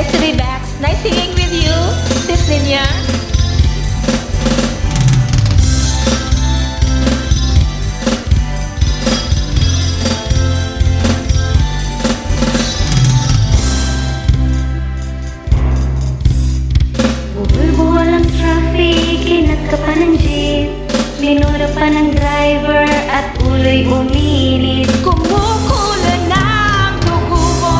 Nice to be back. Nice singing with you, Sis Linya. Bubulbuhan ang traffic, inat ka pa ng jeep, minura pa ng driver at ulo'y uminit. Kumukulo na ang dugo mo,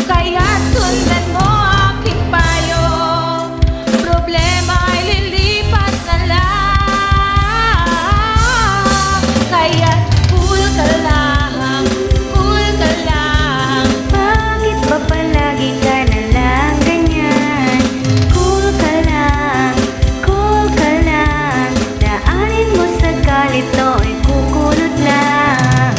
kaya't sundan mo aking payo. Problema ay lilipas na lang, kaya't cool ka lang, cool ka lang. Bakit ba palagi ka na lang ganyan? Cool ka lang, cool ka lang. Daanin mo sa galit, to'y kukulot lang.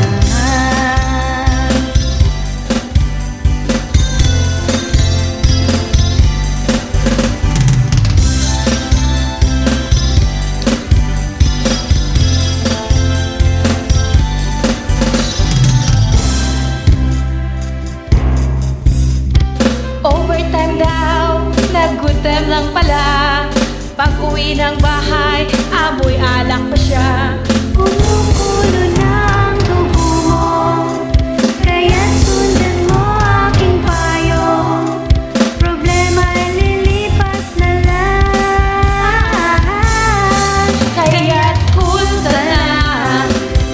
Overtime daw, nag-good time lang pala. Pag-uwi ng bahay, amoy alak pa siya. Kumukulo na ang dugo mo, kaya sundan mo aking payo. Problema ay lilipas na lang, Kaya't cool ka lang,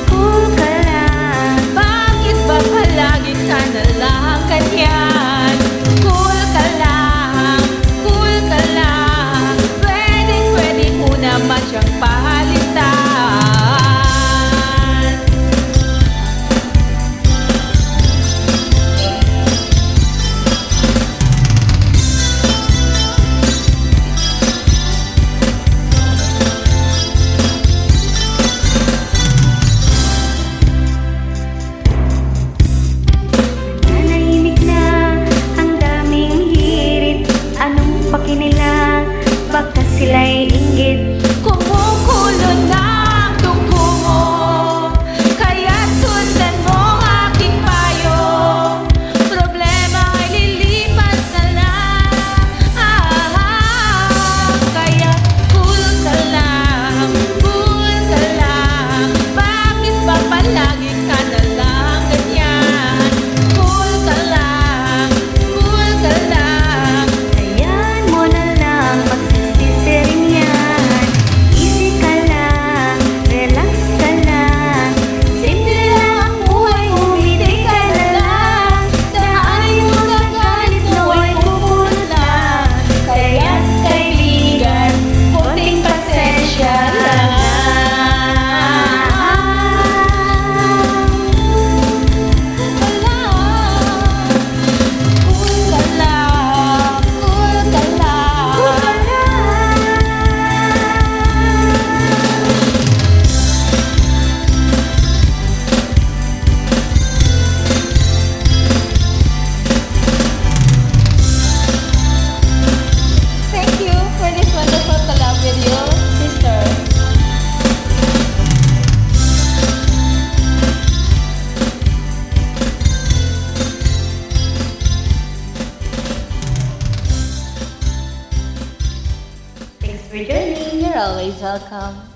cool ka lang. bakit ba palagi ka na lang ganyan? Cool ka lang, cool ka lang. Pwede mo naman siyang palitan. Nanahimik na ang daming hirit, anong pakinila, baka sila'y inggit. Kumukulo na ang dugo mo, kaya't sundan mo aking payo. Problema ay lilipas na lang, kaya't cool ka lang, cool ka lang. Bakit ba palagi ka na lang ganyan? Cool ka lang, cool ka lang. Ayan mo na lang, magsisisi rin yan. Easy ka lang, relax ka lang. Simple lang ang buhay, umiti ka na lang. Daanin mo sa galit, nawa'y kukulot lang. Kaya't kaibigan, konting pasensya lang. Cool ka lang, cool ka lang. Thank you for this wonderful collab with you, sister. Thanks for joining. You're always welcome.